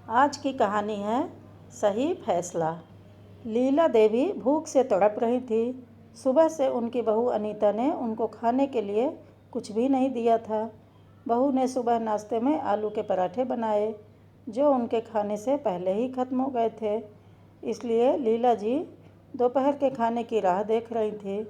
आज की कहानी है सही फैसला। लीला देवी भूख से तड़प रही थी। सुबह से उनकी बहू अनीता ने उनको खाने के लिए कुछ भी नहीं दिया था। बहू ने सुबह नाश्ते में आलू के पराठे बनाए जो उनके खाने से पहले ही ख़त्म हो गए थे। इसलिए लीला जी दोपहर के खाने की राह देख रही थी।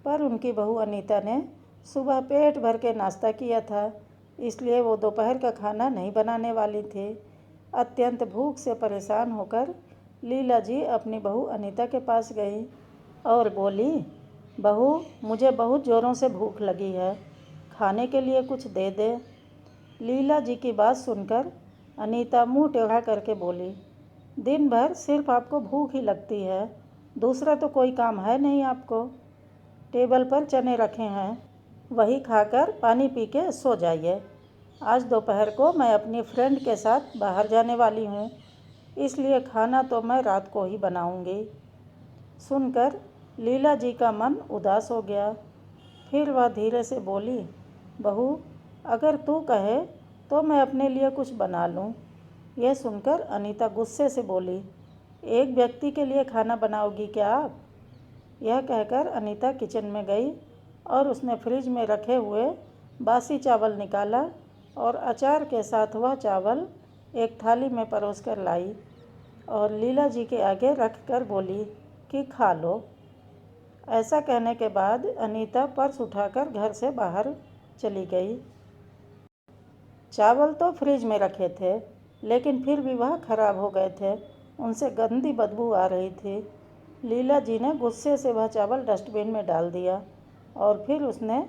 पर उनकी बहू अनीता ने सुबह पेट भर के नाश्ता किया था, इसलिए वो दोपहर का खाना नहीं बनाने वाली थी। अत्यंत भूख से परेशान होकर लीला जी अपनी बहू अनीता के पास गई और बोली, बहू, मुझे बहुत ज़ोरों से भूख लगी है, खाने के लिए कुछ दे दे। लीला जी की बात सुनकर अनीता मुंह टेढ़ा करके बोली, दिन भर सिर्फ आपको भूख ही लगती है, दूसरा तो कोई काम है नहीं आपको। टेबल पर चने रखे हैं, वही खाकर पानी पी के सो जाइए। आज दोपहर को मैं अपनी फ्रेंड के साथ बाहर जाने वाली हूँ, इसलिए खाना तो मैं रात को ही बनाऊँगी। सुनकर लीला जी का मन उदास हो गया। फिर वह धीरे से बोली, बहू, अगर तू कहे तो मैं अपने लिए कुछ बना लूँ। यह सुनकर अनीता गुस्से से बोली, एक व्यक्ति के लिए खाना बनाओगी क्या आप? यह कहकर अनीता किचन में गई और उसने फ्रिज में रखे हुए बासी चावल निकाला और अचार के साथ वह चावल एक थाली में परोस कर लाई और लीला जी के आगे रख कर बोली कि खा लो। ऐसा कहने के बाद अनीता पर्स उठाकर घर से बाहर चली गई। चावल तो फ्रिज में रखे थे, लेकिन फिर भी वह खराब हो गए थे, उनसे गंदी बदबू आ रही थी। लीला जी ने गुस्से से वह चावल डस्टबिन में डाल दिया और फिर उसने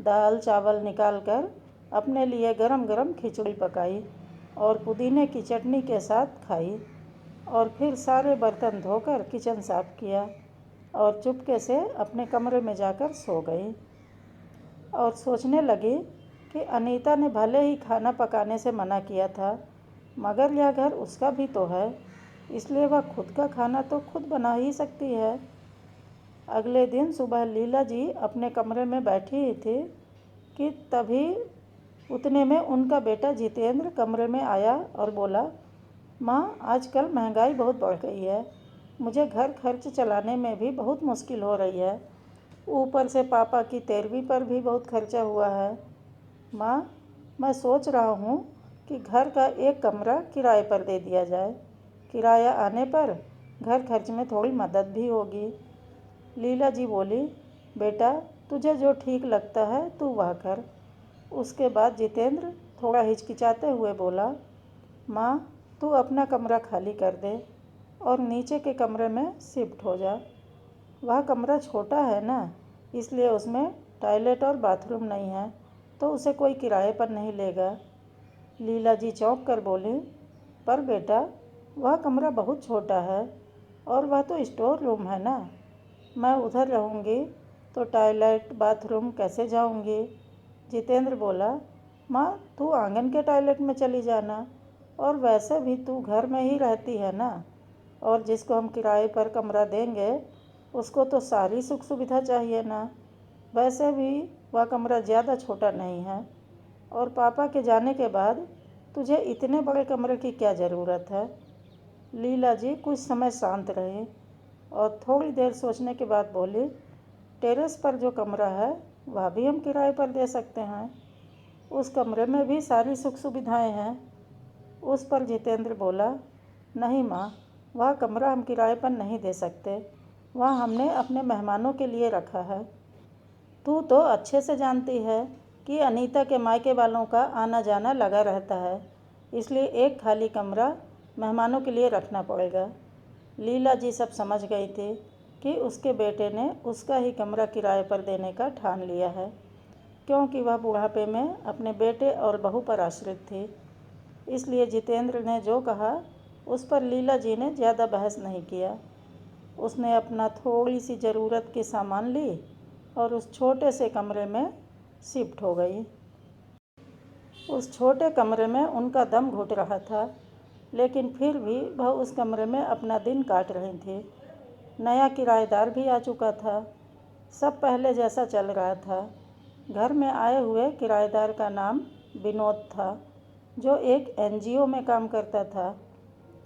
दाल चावल निकालकर अपने लिए गरम गरम खिचड़ी पकाई और पुदीने की चटनी के साथ खाई और फिर सारे बर्तन धोकर किचन साफ किया और चुपके से अपने कमरे में जाकर सो गई और सोचने लगी कि अनीता ने भले ही खाना पकाने से मना किया था, मगर यह घर उसका भी तो है, इसलिए वह खुद का खाना तो खुद बना ही सकती है। अगले दिन सुबह लीला जी अपने कमरे में बैठी ही थी कि तभी उतने में उनका बेटा जितेंद्र कमरे में आया और बोला, माँ, आजकल महंगाई बहुत बढ़ गई है, मुझे घर खर्च चलाने में भी बहुत मुश्किल हो रही है, ऊपर से पापा की 13वीं पर भी बहुत खर्चा हुआ है। माँ, मैं सोच रहा हूँ कि घर का एक कमरा किराए पर दे दिया जाए, किराया आने पर घर खर्च में थोड़ी मदद भी होगी। लीला जी बोली, बेटा, तुझे जो ठीक लगता है तू वह कर। उसके बाद जितेंद्र थोड़ा हिचकिचाते हुए बोला, माँ, तू अपना कमरा खाली कर दे और नीचे के कमरे में शिफ्ट हो जा। वह कमरा छोटा है ना, इसलिए उसमें टॉयलेट और बाथरूम नहीं है, तो उसे कोई किराए पर नहीं लेगा। लीला जी चौंक कर बोली, पर बेटा, वह कमरा बहुत छोटा है और वह तो स्टोर रूम है ना, मैं उधर रहूँगी तो टॉयलेट बाथरूम कैसे जाऊँगी? जितेंद्र बोला, माँ, तू आंगन के टॉयलेट में चली जाना, और वैसे भी तू घर में ही रहती है ना, और जिसको हम किराए पर कमरा देंगे उसको तो सारी सुख सुविधा चाहिए ना। वैसे भी वह कमरा ज़्यादा छोटा नहीं है, और पापा के जाने के बाद तुझे इतने बड़े कमरे की क्या ज़रूरत है? लीला जी कुछ समय शांत रही और थोड़ी देर सोचने के बाद बोली, टेरेस पर जो कमरा है वह भी हम किराए पर दे सकते हैं, उस कमरे में भी सारी सुख सुविधाएं हैं। उस पर जितेंद्र बोला, नहीं माँ, वह कमरा हम किराए पर नहीं दे सकते, वह हमने अपने मेहमानों के लिए रखा है। तू तो अच्छे से जानती है कि अनीता के मायके वालों का आना जाना लगा रहता है, इसलिए एक खाली कमरा मेहमानों के लिए रखना पड़ेगा। लीला जी सब समझ गई थी कि उसके बेटे ने उसका ही कमरा किराए पर देने का ठान लिया है, क्योंकि वह बुढ़ापे में अपने बेटे और बहू पर आश्रित थी। इसलिए जितेंद्र ने जो कहा उस पर लीला जी ने ज़्यादा बहस नहीं किया। उसने अपना थोड़ी सी ज़रूरत की सामान ली और उस छोटे से कमरे में शिफ्ट हो गई। उस छोटे कमरे में उनका दम घुट रहा था, लेकिन फिर भी वह उस कमरे में अपना दिन काट रही थी। नया किराएदार भी आ चुका था, सब पहले जैसा चल रहा था। घर में आए हुए किराएदार का नाम विनोद था, जो एक एनजीओ में काम करता था।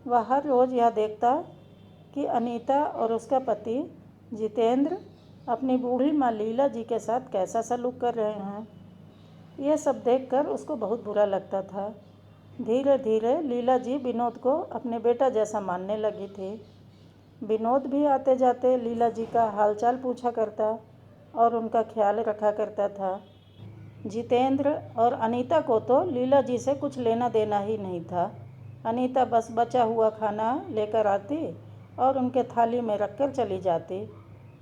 वह हर रोज़ यह देखता कि अनीता और उसका पति जितेंद्र अपनी बूढ़ी माँ लीला जी के साथ कैसा सलूक कर रहे हैं। यह सब देखकर उसको बहुत बुरा लगता था। धीरे धीरे लीला जी विनोद को अपने बेटा जैसा मानने लगी थी। विनोद भी आते जाते लीला जी का हालचाल पूछा करता और उनका ख्याल रखा करता था। जितेंद्र और अनीता को तो लीला जी से कुछ लेना देना ही नहीं था। अनीता बस बचा हुआ खाना लेकर आती और उनके थाली में रखकर चली जाती,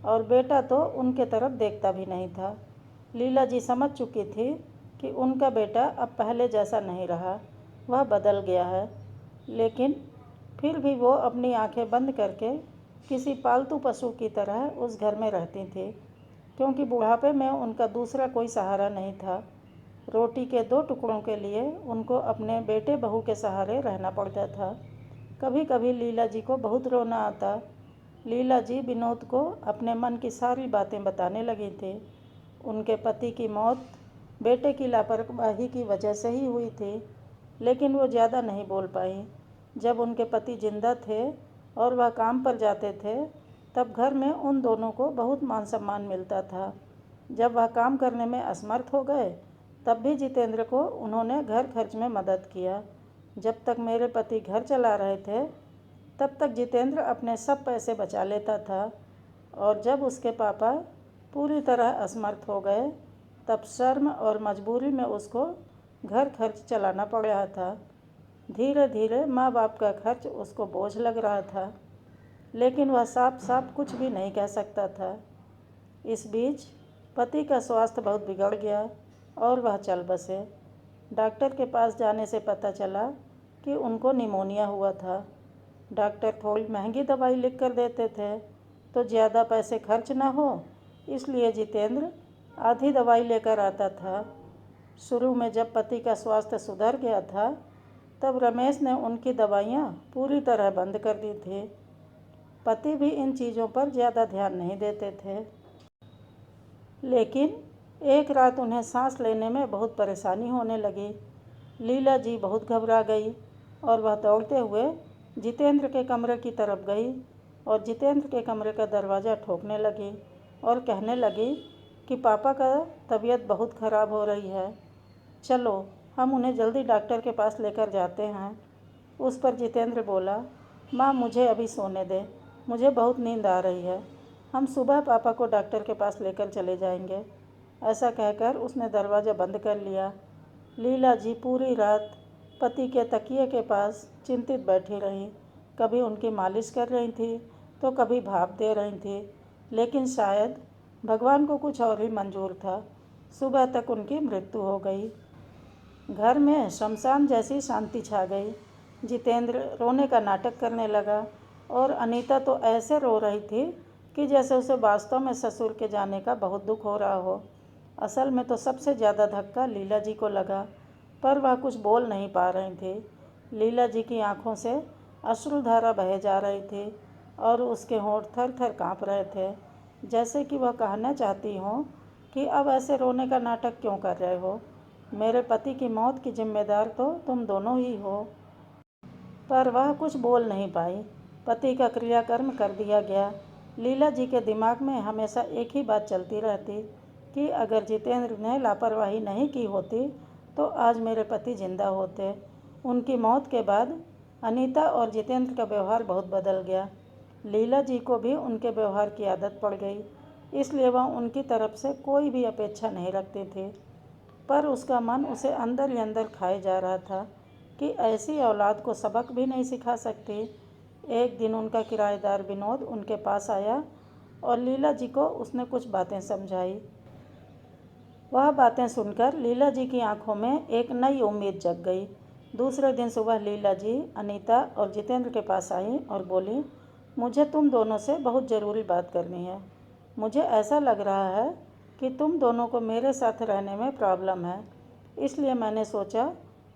और बेटा तो उनके तरफ देखता भी नहीं था। लीला जी समझ चुकी थी कि उनका बेटा अब पहले जैसा नहीं रहा, वह बदल गया है। लेकिन फिर भी वो अपनी आंखें बंद करके किसी पालतू पशु की तरह उस घर में रहती थी, क्योंकि बुढ़ापे में उनका दूसरा कोई सहारा नहीं था। रोटी के 2 टुकड़ों के लिए उनको अपने बेटे बहू के सहारे रहना पड़ता था। कभी कभी लीला जी को बहुत रोना आता। लीला जी विनोद को अपने मन की सारी बातें बताने लगी थी। उनके पति की मौत बेटे की लापरवाही की वजह से ही हुई थी, लेकिन वो ज़्यादा नहीं बोल पाई। जब उनके पति जिंदा थे और वह काम पर जाते थे, तब घर में उन दोनों को बहुत मान सम्मान मिलता था। जब वह काम करने में असमर्थ हो गए, तब भी जितेंद्र को उन्होंने घर खर्च में मदद किया। जब तक मेरे पति घर चला रहे थे, तब तक जितेंद्र अपने सब पैसे बचा लेता था, और जब उसके पापा पूरी तरह असमर्थ हो गए, तब शर्म और मजबूरी में उसको घर खर्च चलाना पड़ रहा था। धीरे धीरे माँ बाप का खर्च उसको बोझ लग रहा था, लेकिन वह साफ साफ कुछ भी नहीं कह सकता था। इस बीच पति का स्वास्थ्य बहुत बिगड़ गया और वह चल बसे। डॉक्टर के पास जाने से पता चला कि उनको निमोनिया हुआ था। डॉक्टर थोड़ी महंगी दवाई लिख कर देते थे, तो ज़्यादा पैसे खर्च ना हो, इसलिए जितेंद्र आधी दवाई लेकर आता था। शुरू में जब पति का स्वास्थ्य सुधर गया था, तब रमेश ने उनकी दवाइयाँ पूरी तरह बंद कर दी थी। पति भी इन चीज़ों पर ज़्यादा ध्यान नहीं देते थे, लेकिन एक रात उन्हें सांस लेने में बहुत परेशानी होने लगी। लीला जी बहुत घबरा गई और वह दौड़ते हुए जितेंद्र के कमरे की तरफ गई और जितेंद्र के कमरे का दरवाज़ा ठोकने लगी और कहने लगी कि पापा का तबीयत बहुत ख़राब हो रही है, चलो हम उन्हें जल्दी डॉक्टर के पास लेकर जाते हैं। उस पर जितेंद्र बोला, माँ मुझे अभी सोने दे, मुझे बहुत नींद आ रही है, हम सुबह पापा को डॉक्टर के पास लेकर चले जाएंगे। ऐसा कहकर उसने दरवाज़ा बंद कर लिया। लीला जी पूरी रात पति के तकिए के पास चिंतित बैठी रहीं। कभी उनकी मालिश कर रही थी तो कभी भाप दे रही थी, लेकिन शायद भगवान को कुछ और ही मंजूर था। सुबह तक उनकी मृत्यु हो गई। घर में शमशान जैसी शांति छा गई। जितेंद्र रोने का नाटक करने लगा और अनीता तो ऐसे रो रही थी कि जैसे उसे वास्तव में ससुर के जाने का बहुत दुख हो रहा हो। असल में तो सबसे ज़्यादा धक्का लीला जी को लगा, पर वह कुछ बोल नहीं पा रही थी। लीला जी की आंखों से अश्रुधारा बहे जा रही थी और उसके होंठ थर थर काँप रहे थे, जैसे कि वह कहना चाहती हो कि अब ऐसे रोने का नाटक क्यों कर रहे हो, मेरे पति की मौत की जिम्मेदार तो तुम दोनों ही हो। पर वह कुछ बोल नहीं पाई। पति का क्रियाकर्म कर दिया गया। लीला जी के दिमाग में हमेशा एक ही बात चलती रहती कि अगर जितेंद्र ने लापरवाही नहीं की होती तो आज मेरे पति जिंदा होते। उनकी मौत के बाद अनीता और जितेंद्र का व्यवहार बहुत बदल गया। लीला जी को भी उनके व्यवहार की आदत पड़ गई, इसलिए वह उनकी तरफ से कोई भी अपेक्षा नहीं रखती थी। पर उसका मन उसे अंदर ही अंदर खाए जा रहा था कि ऐसी औलाद को सबक भी नहीं सिखा सकती। एक दिन उनका किराएदार विनोद उनके पास आया और लीला जी को उसने कुछ बातें समझाई। वह बातें सुनकर लीला जी की आंखों में एक नई उम्मीद जग गई। दूसरे दिन सुबह लीला जी अनीता और जितेंद्र के पास आई और बोली, मुझे तुम दोनों से बहुत ज़रूरी बात करनी है। मुझे ऐसा लग रहा है कि तुम दोनों को मेरे साथ रहने में प्रॉब्लम है, इसलिए मैंने सोचा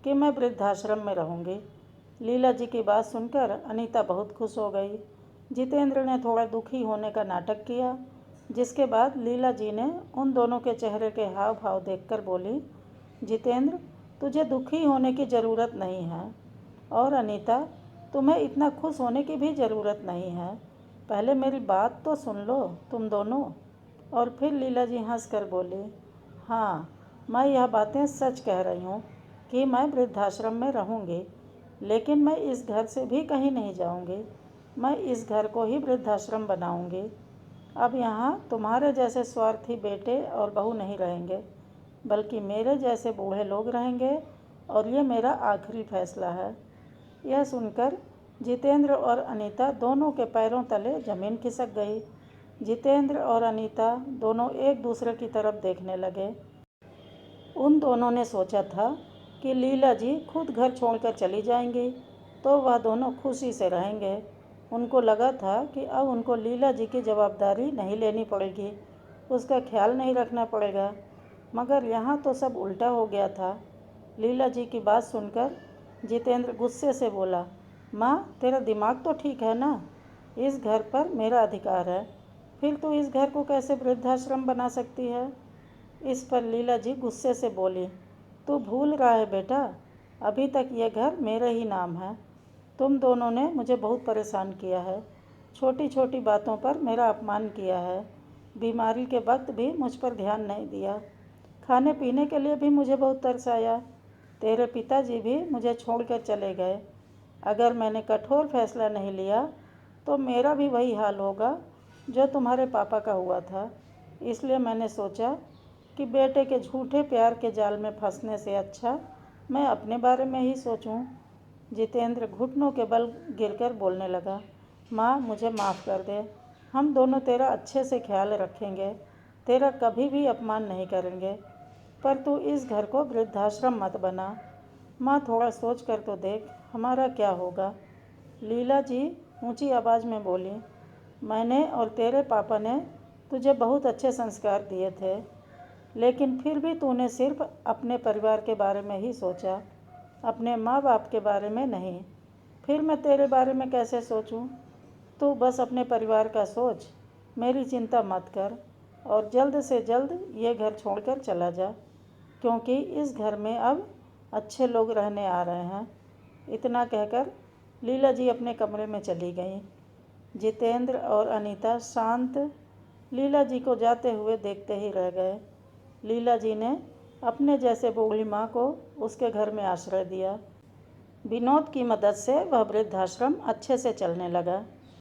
कि मैं वृद्धाश्रम में रहूँगी। लीला जी की बात सुनकर अनीता बहुत खुश हो गई। जितेंद्र ने थोड़ा दुखी होने का नाटक किया, जिसके बाद लीला जी ने उन दोनों के चेहरे के हाव भाव देखकर बोली, जितेंद्र तुझे दुखी होने की ज़रूरत नहीं है, और अनीता तुम्हें इतना खुश होने की भी ज़रूरत नहीं है। पहले मेरी बात तो सुन लो तुम दोनों। और फिर लीला जी हंस कर बोली, हाँ, मैं यह बातें सच कह रही हूँ कि मैं वृद्धाश्रम में रहूँगी, लेकिन मैं इस घर से भी कहीं नहीं जाऊँगी। मैं इस घर को ही वृद्धाश्रम बनाऊँगी। अब यहाँ तुम्हारे जैसे स्वार्थी बेटे और बहू नहीं रहेंगे, बल्कि मेरे जैसे बूढ़े लोग रहेंगे, और ये मेरा आखिरी फैसला है। यह सुनकर जितेंद्र और अनीता दोनों के पैरों तले ज़मीन खिसक गई। जितेंद्र और अनीता दोनों एक दूसरे की तरफ देखने लगे। उन दोनों ने सोचा था कि लीला जी खुद घर छोड़कर चली जाएंगी तो वह दोनों खुशी से रहेंगे। उनको लगा था कि अब उनको लीला जी की जवाबदारी नहीं लेनी पड़ेगी, उसका ख्याल नहीं रखना पड़ेगा। मगर यहाँ तो सब उल्टा हो गया था। लीला जी की बात सुनकर जितेंद्र गुस्से से बोला, माँ, तेरा दिमाग तो ठीक है ना? इस घर पर मेरा अधिकार है, फिर तू इस घर को कैसे वृद्धाश्रम बना सकती है? इस पर लीला जी गुस्से से बोली, तू भूल रहा है बेटा, अभी तक ये घर मेरे ही नाम है। तुम दोनों ने मुझे बहुत परेशान किया है, छोटी छोटी बातों पर मेरा अपमान किया है, बीमारी के वक्त भी मुझ पर ध्यान नहीं दिया, खाने पीने के लिए भी मुझे बहुत तरस आया। तेरे पिताजी भी मुझे छोड़कर चले गए। अगर मैंने कठोर फैसला नहीं लिया तो मेरा भी वही हाल होगा जो तुम्हारे पापा का हुआ था। इसलिए मैंने सोचा कि बेटे के झूठे प्यार के जाल में फंसने से अच्छा मैं अपने बारे में ही सोचूं। जितेंद्र घुटनों के बल गिरकर बोलने लगा, माँ, मुझे माफ़ कर दे। हम दोनों तेरा अच्छे से ख्याल रखेंगे, तेरा कभी भी अपमान नहीं करेंगे, पर तू इस घर को वृद्धाश्रम मत बना। माँ, थोड़ा सोच कर तो देख हमारा क्या होगा। लीला जी ऊंची आवाज़ में बोली, मैंने और तेरे पापा ने तुझे बहुत अच्छे संस्कार दिए थे, लेकिन फिर भी तूने सिर्फ अपने परिवार के बारे में ही सोचा, अपने माँ बाप के बारे में नहीं। फिर मैं तेरे बारे में कैसे सोचूं? तू बस अपने परिवार का सोच, मेरी चिंता मत कर, और जल्द से जल्द ये घर छोड़कर चला जा, क्योंकि इस घर में अब अच्छे लोग रहने आ रहे हैं। इतना कहकर लीला जी अपने कमरे में चली गईं। जितेंद्र और अनीता शांत लीला जी को जाते हुए देखते ही रह गए। लीला जी ने अपने जैसे बूढ़ी माँ को उसके घर में आश्रय दिया। विनोद की मदद से वह वृद्धाश्रम अच्छे से चलने लगा।